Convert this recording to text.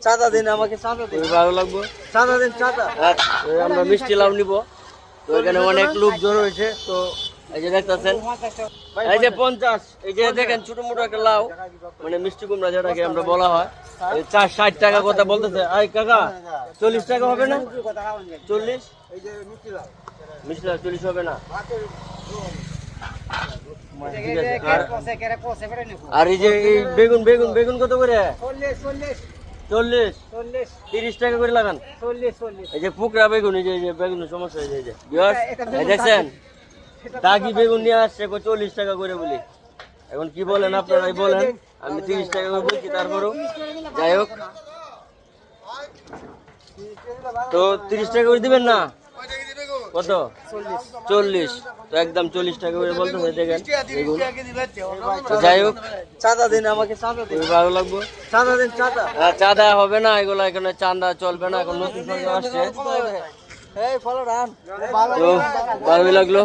চাঁদা দিন আমাকে, চাঁদা দিন, ভালো লাগবে, চাঁদা দিন, চাঁদা। আমরা মিষ্টি লাউ নিব, তো এখানে অনেক লোক জড়ো হয়েছে। তো এই যে দেখতেছেন, এই যে 50, এই যে দেখেন ছোট মোটো একটা লাউ, মানে মিষ্টি কুমড়া যেটাকে আমরা বলা হয়, 60 টাকা কথা বলতেছে। আই কাকা 40 টাকা হবে না? 40 মিষ্টি লাউ 40 হবে না? আর এই যে এই বেগুন বেগুন বেগুন কত করে? 40 30 টাকা করে লাগান। এই যে পুকরা বেগুন, এই যে বেগুনের সমস্যা হয়েছে, এই যে দেখছেন দাগি বেগুন নিয়ে আসছে 40 টাকা করে বলি। এখন কি বলেন আপনারাই বলেন, আমি 30 টাকা করে বলছি, তারপরও যাই হোক। তো 30 টাকা করে দিবেন না? কত? 40। তো একদম 40 টাকা করে বলতেছে, দেখেন বেগুন। যাই হোক, চাঁদা দিন আমাকে, চাঁদা দিন, ভালো লাগবে, চাঁদা দিন, চাঁদা। চাঁদা হবে না এগুলো, এখানে চাঁদা চলবে না, এখন নতুন সরকার আসছে। এই ফলো রান, তো ভালোই লাগলো।